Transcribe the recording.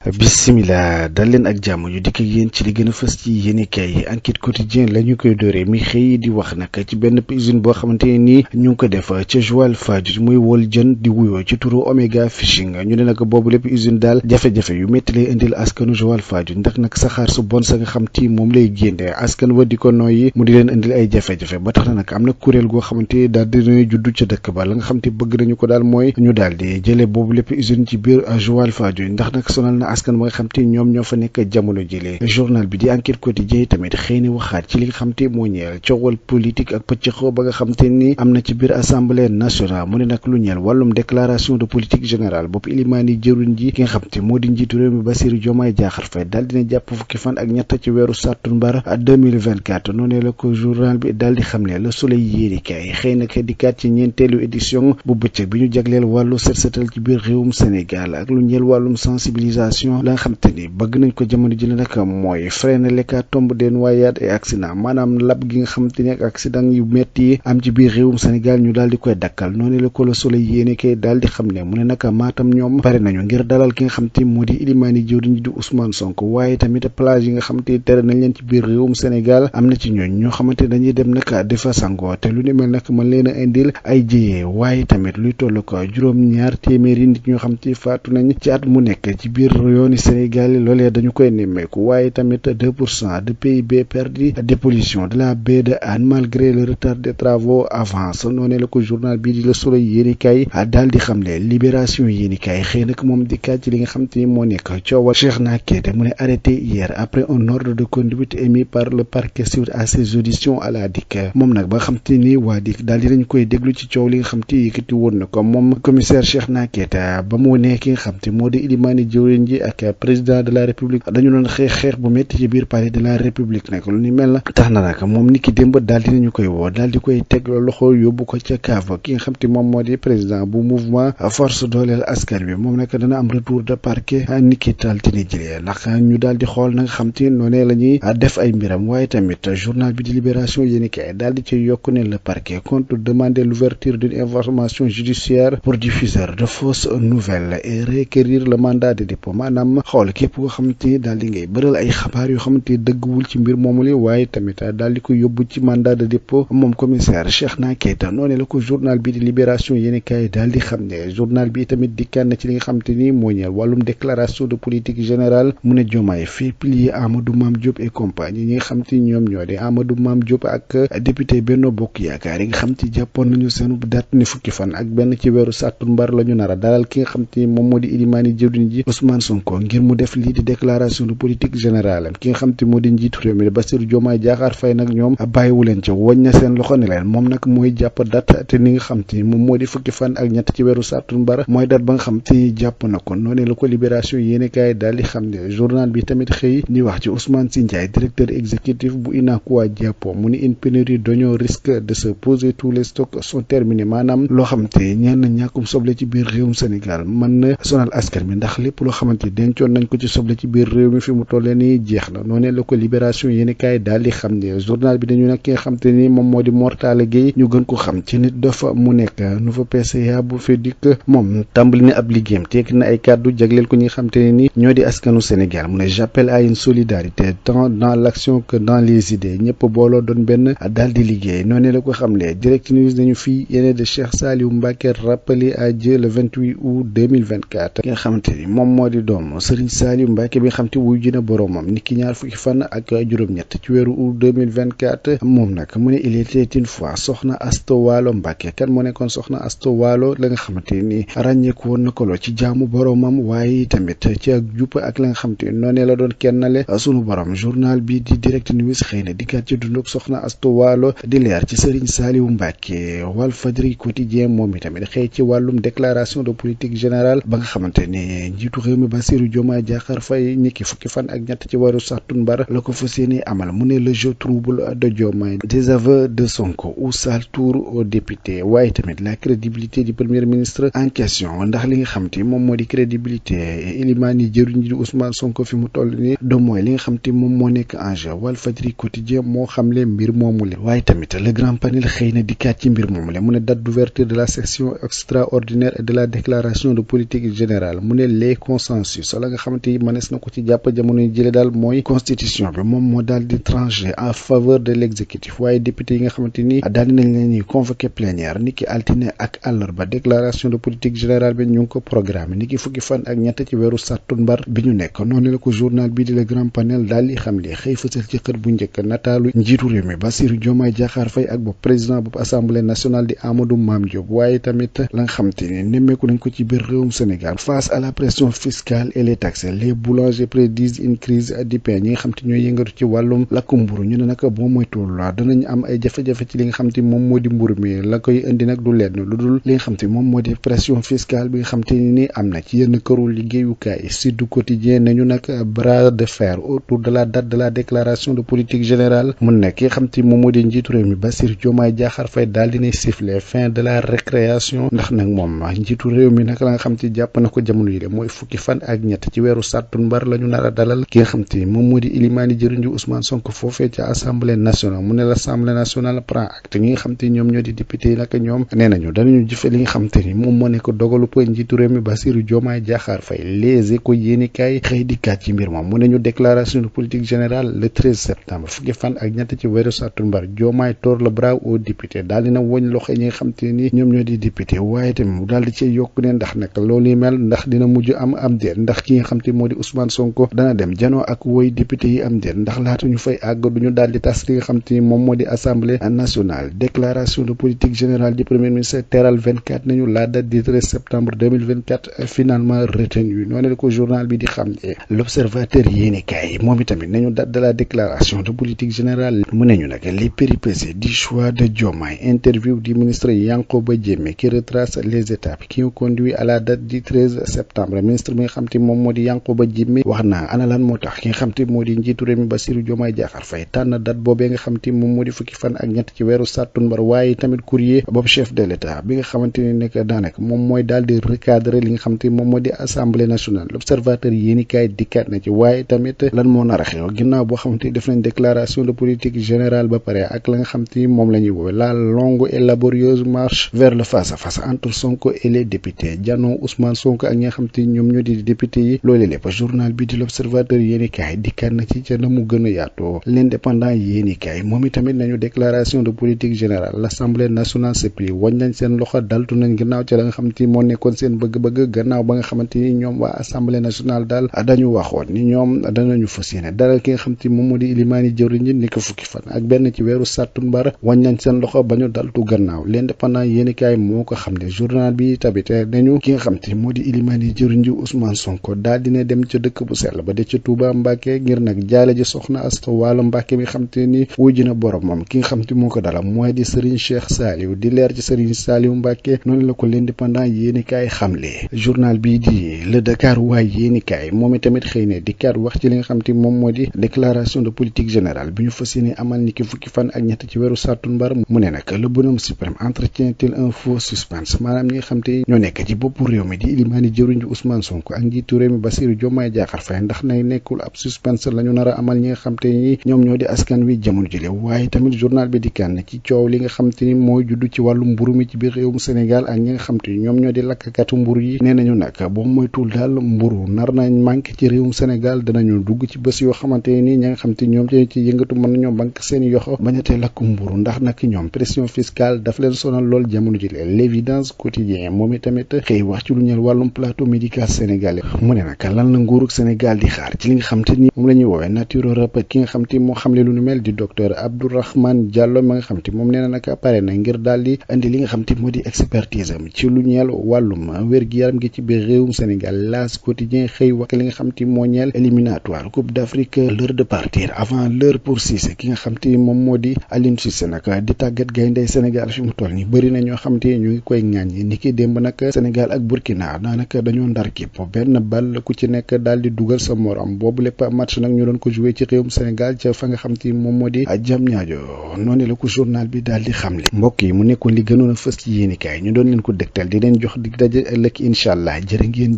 Bismillah dal leen ak jàmm ñu dikk ak yéen ci li gën a fës ci yéenekaay yi Enquête Quotidien la ñu koy dooree mi xëy di wax nag ci benn usine boo xamante ne nii ñu ngi ko def ca Joal Fadiouth muy wol jën di wuyoo ci turu Omega Fishing ñu ne nag boobu lépp usine daal jafe-jafe yu métti lay indil askanu Joal Fadiouth ndax nag saxaar su bon sa nga xam ti moom lay génne askan wa di ko nooyi mu di leen indil ay jafe-jafe ba tax na nag am na kuréel goo xamante daal dinañuy juddu ca dëkk ba la nga xam te bëgg nañu ko daal mooy ñu daal di jëlee boobu lépp usine ci biir Joal Fadiouth ndax nag sonal na askan ba nga xam te ñoom ñoo fa nekk jamono jëlee journal bi di Enquête Quotidien tamit xëy na waxaat ci li nga xam te moo ñeel coowal politique ak pëccëxoo ba nga xam te ni am na ci biir assemblée nationale mu ne nag lu ñeel wàllum déclaration de politique générale bopp ilimaani jëruñ ji ki nga xam te moo di njiitu réew mi Bassirou Diomaye Diakhar Faye daal dina jàpp fukki fan ak ñett ci weeru sàttumbar 2024 noonee la ko journal bi daal di xamle Le Soleil yéenekaay xëy na dikkaat ci ñeenteelu édition bu bëccëg bi ñu jagleel wàllu set setal ci biir réewum Sénégal ak lu ñeel wàllum sensibilisation la nga xam te ni bëgg nañ ko jamono ji nag mooy freiner l'hécatombe des noyades et accidents maanaam lab gi nga xam te ne ak accident yu métti yi am ci biir réewum Sénégal ñu daal di koy dakkal noonu la ko Le Soleil yéenekaay daal di xam ne mu ne nag Matam ñoom pare nañu ngir dalal ki nga xam te moo di ilimaani jëwriñ ji di Ousmane Sonko waaye tamit plage yi nga xam te tere nañ leen ci biir réewum Sénégal am na ci ñooñ ñoo xamante dañuy dem nag di fa sangoo te lu ni mel nag mën leen a indil ay jiyee waaye tamit luy toll ko juróom-ñaar téeméeri nit ñoo xam te faatu nañ ci at mu nekk ci biir yooni Sénégal loolee dañu koy nemmeeku waaye tamit 2% de PIB perdu dépollution de la baie de Hann malgré le retard des travaux avance noonu la ko journal bii di Le Soleil yéenekaay daal di xamle Libération yéenekaay xëy nag moom dikkaat ci li nga xam te ni moo nekk coowal Cheikhna Keita mu ne arrêté hier après un ordre de conduite émis par le parquet suite à ses auditions à la DIC moom nag ba xam te ni waa DIC daal di nañ koy déglu ci coow li nga xam te yëkkati woon na ko moom commissaire Cheikhna Keita ba mu nekk ki nga xam te moo di ilimaani jëwriñ ji ak président de la république dañu doon xeex bu métti ci biir palais de la république nag lu ni mel na tax na nag moom ni ki démb daal dinañu koy woo daal di koy teg loxo yóbbu ko ca kaaf ki nga xam te moom moo di président bu mouvement force dooleel askan bi moom nag dana am retour de parquet ni ki altine jëlee ndax ñu daal di xool na nga xam te noonee la ñuy def ay mbiram waaye tamit journal bi di Libération yéenekaay daal di ci yokk ne le parquet compte demander l'ouverture d'une information judiciaire pour diffuseur de fausses nouvelles et requérir le mandat de dépôt maanaam xool képp koo xamante ni daal di ngay bëral ay xabaar yoo xamante ni dëgguwul ci mbir moomu li waaye tamit daal di ko yóbbu ci mandat de dépôt moom commissaire Cheikhna Keita noonu la ko journal bi di Libération yéenekaay daal di xam ne journal bi tamit dikkaan na ci li nga xamante ni moo ñeel wàllum déclaration de politique générale mu ne Diomaye fait plier Amadou Mame Diop et compagnie ñi nga xam te ñoom ñoo di Amadou Mame Diop ak député Benno Bokk Yaakaar yi nga xam te jàppoon nañu seen date ni fukki fan ak benn ci weeru sàttumbar la ñu nar a dalal ki nga xam te moom moo di ilimaani jëwriñ ji Ousmane Sonko ngir mu def lii di déclaration de politique générale ki nga xam te moo di njiitu réew mi Bassirou Diomaye Diakhar Faye nag ñoom bàyyiwu leen ci wañ na seen loxo ne leen moom nag mooy jàpp date te ni nga xam te moom moo di fukki fan ak ñett ci weeru sàttumbar mooy date ba nga xam te jàpp na ko noonu la ko Libération yéenekaay daal di xam ne journal bi tamit xëy di wax ci Ousmane Sy Ndiaye directeur exécutif bu UNACOIS Jàppo mu ni une pénurie d'oignons risque de se poser, tous les stocks sont terminés maanaam loo xamante ñeen ñàkkum soble ci biir réewum Sénégal mën na sonal askan bi ndax lépp loo xamante dencoon nañ ko ci soble ci biir réew mi fi mu tollee nii jeex na noonu la ko Libération yéenekaay daal di xam ne journal bi dañu nag ki nga xam te ni moom moo di Mor Talla Gueye ñu gën ko xam ci nit dafa mu nekk nouveau PCA bu FEDIC moom tàmbali na ab liggéeyam tekki na ay kàddu jagleel ko ñi nga xam te ne ni ñoo di askanu Sénégal mu ne j'appelle à une solidarité tant dans l'action que dans les idées ñëpp booloo doon benn daal di liggéey noonu la ko xamle Direct News nañu fii yéene de Cheikh Saliou Mbacké rappelé à Dieu le 28 août 2024 ki nga xamante ni moom moo di doom Serigne Saliou Mbacké bi nga xam te wuy ji na boroomam ni ki ñaar fukki fan ak juróom-ñett ci weeru août 2024 moom nag mu ne il était une fois soxna Asto Walo Mbacké kan moo nekkoon soxna Asto Walo la nga xamante ni ràññeeku woon na ko loo ci jaamu boroomam waaye tamit ci ak jupp ak la nga xamante ni noonee la doon kennale sunu borom journal bi di Direct News xëy na dikkaat ci dunduk soxna Asto Walo di leer ci Serigne Saliou Mbacké Walfadjri Quotidien moom itamit xëy ci wàllum déclaration de politique générale ba nga xamante ni njiitu réew mi Bassirou Diomaye Diakhar Faye ñikki fukki fan ak ñett ci weeru sàttumbar la ko fas yéene amal mu ne le jeu trouble de Diomaye des aveux de Sonko ou sale tour aux députés waaye tamit la crédibilité du premier ministre en question ndax li nga xam te moom moo di crédibilité ilimaani jëriñ ji Ousmane Sonko fi mu toll nii do mooy li nga xam te moom moo nekk enjeu Walfadjri Quotidien moo xamle mbir moomule waaye tamit le grand panel xëy na dikkaat ci mbir moomule mu ne date d'ouverture de la session extraordinaire et de la déclaration de politique générale mu ne les consensus consensus la nga xamante ni mënees na ko ci jàpp jamono yi jële daal mooy constitution bi moom moo daal di tranché en faveur de l'exécutif waaye député yi nga xamante ni daal di nañ leen ni convoqué plénière niki altine ak àllarba déclaration de politique générale bi ñu ngi ko programme niki fukki fan ak ñett ci weeru sàttumbar bi ñu nekk noonu la ko journal bii di le grand panel daal di xam li xëy fësal ci xët bu njëkk nataalu njiitu réew mi Bassirou Diomaye Diakhar Faye ak bopp président bopp assemblée nationale di Amadou Mame Diop waaye tamit la nga xamante ni nemmeeku nañ ko ci biir réewum Sénégal face à la pression fiscale et les taxes les boulangers prédisent une crise du pain ñi nga xam te ñooy yëngatu ci wàllum lakk mburu ñu ne nag boo moytuwul danañ am ay jafe-jafe ci li nga xam te moom moo di mburu mi la koy indi nag du lenn lu dul li nga xam te moom moo di pression fiscale bi nga xam te ni am na ci yenn këru liggéeyukaay Sud Quotidien nañu nag bras de fer autour de la date de la déclaration de politique générale mu nekk ki nga xam te moom moo di njiitu réew mi Bassirou Diomaye Diakhar Faye daal dinay siffler fin de la récréation ndax nag moom njiitu réew mi nag la nga xam te jàpp na ko jamono yi de mooy fukki fan ak ñett ci weeru sàttumbar la ñu nar a dalal ki nga xam te moom moo di ilimaani jëriñ ji Ousmane Sonko foofee ca assemblée nationale mu ne l'assemblée nationale prend acte ñi nga xam te ñoom ñoo di député yi nag ñoom nee nañu danañu jëfe li nga xam te ni moom moo nekk dogalu po njiitu réew mi Bassirou Diomaye Diakhar Faye Les Échos yéenikaay xëy di kat ci mbir moom mu ne ñu déclaration de politique générale le 13 septembre fukki fan ak ñett ci weeru sàttumbar Diomaye tord le bras aux députés daal dina woñ loxo ñi nga xam te ni ñoom ñoo di député waaye tamit mu daal di ci yokk ne ndax nag loolu mel ndax dina mujj am déet ndax ki nga xam te moo di Ousmane Sonko dana dem janoo ak woy député yi am déet ndax laata ñu fay àgg duñu daal di tas li nga xam te ni moom moo di assemblée nationale déclaration de politique générale du premier ministre teral 24 nañu la date du 13 septembre 2024 finalement retenue noonu la ko journal bi di xam ne l'observateur yéenekaay moom itamit nañu date de la déclaration de politique générale mu neñu nag les péripéties du choix de Diomaye interview du ministre Yankhoba Diémé qui retrace les étapes qui ont conduit à la date du 13 septembre ministre bi nga xam te moom moo di Yankhoba Diémé wax naa ana lan moo tax ki nga xam te moo di njiitu réew mi Bassirou Diomaye Diakhar Faye tànn date boobee nga xam te moom moo di fukki fan ak ñett ci weeru sàttumbar waaye tamit courrier boobu chef de l'état bi nga xamante ni nekk daanaka moom mooy daal di recadrer li nga xam te moom moo di assemblée nationale l'observateur yéenikaay dikkaat na ci waaye tamit lan moo nar a xew ginnaaw boo xamante ni def nañ déclaration de politique générale ba pare ak la nga xam te moom la ñuy woowe la longue et laborieuse marche vers le face à face entre Sonko et les députés janoo Ousmane Sonko ak ñi nga xam te ñoom ñoo di député yi loolu lépp journal bi di l'observateur yéenikaay dikkaat na ci ca na mu gën a yaatoo l'indépendant yéenikaay moom itamit nañu déclaration de politique générale l'assemblée nationale se plie wañ nañ seen loxo daltu nañ gannaaw ca la nga xam te moo nekkoon seen bëgg-bëgg gannaaw ba nga xamante ni ñoom waa assemblée nationale daal dañu waxoon ni ñoom danañu fas yéene dalal ki nga xam te moom moo di ilimaani jëwriñ ñi ni ko fukki fan ak benn ci weeru sàttumbar wañ nañ seen loxo ba ñu daltu gannaaw l'indépendant yéenikaay moo ko xam ne journal bi tamit nañu ki nga xam te moo di ilimaani jëwriñ ji Ousmane Sonko daal dina dem ca dëkk bu sell ba de ca Touba Mbacké ngir nag jaale ji soxna Asta Walo Mbacké mi xam te ni wuy na boromam ki nga xam te moo ko dala mooy di Serigne Cheikh Saliou di leer ci Serigne Saliou Mbacké noonu la ko l'indépendant yéenikaay xamle journal bi di le Dakar waay yéenikaay moom itamit xëy ne di kat wax ci li nga xam te moom moo di déclaration de politique générale bi ñu fas yéene amal ni ki fukki fan ak ñett ci weeru sàttumbar mu ne nag le bonhomme suprême entretient-il un faux suspense maanaam ñi nga xam te ñoo nekk ci boppu réew mi di ilimaani jëruñ ji Ousmane Sonko ak njiitu réew mi Bassirou Diomaye Diakhar Faye ndax nay nekkul ab suspense la ñu nar a amal ñi nga xam te ni ñoom ñoo di askan wi jamono jële waaye tamit journal bi di kan ci coow li nga xam te ni mooy juddu ci wàllu mburu mi ci biir réewum Sénégal ak ñi nga xam te ñoom ñoo di lakkatu mburu yi nee nañu nag boo moytul daal mburu nar nañ manqué ci réewum Sénégal danañu dugg ci bés yoo xamante ni ñi nga xam te ñoom ci yëngatu mën nañoo banque seen yoxo bañatee lakk mburu ndax nag ñoom pression fiscale daf leen sonal lool jamono jële l'évidence quotidien moom itamit xëy wax ci lu ñeel wàllum plateau médical sénégalais mu ne nag lan la nguurug Sénégal di xaar ci li nga xam te ni moom la ñuy woowee naturopathie ki nga xam te moo xamle lu nu mel di docteur Abdourahmane Diallo ma nga xam te moom nee na nag pare na ngir daal di indi li nga xam te moo di expertise am ci lu ñeel wàllum wér-gi-yaram gi ci biir réewum Sénégal L'As quotidien xëy wax li nga xam te moo ñeel éliminatoire Coupe d'Afrique l'heure de partir avant l'heure pour Cissé ki nga xam te moom moo di Aliou Cissé nag di tàggat gayndey Sénégal fi mu toll ni bëri na ñoo xam te ñu ngi koy ŋàññi ni ki démb nag Sénégal ak Burkina daanaka dañoo ndar képp benn bal ku ci nekk daal di dugal sa morom boobu lépp match nag ñu doon ko joué ci réewum Sénégal ca fa nga xam te moom moo di Diamniadio noonu la ko journal bi daal di xamle mbokk yi mu nekkoon li gënoon a fës ci yéenikaay ñu doon leen ko dëgtal di leen jox dig daje ëllëg incha allah jërë ngeen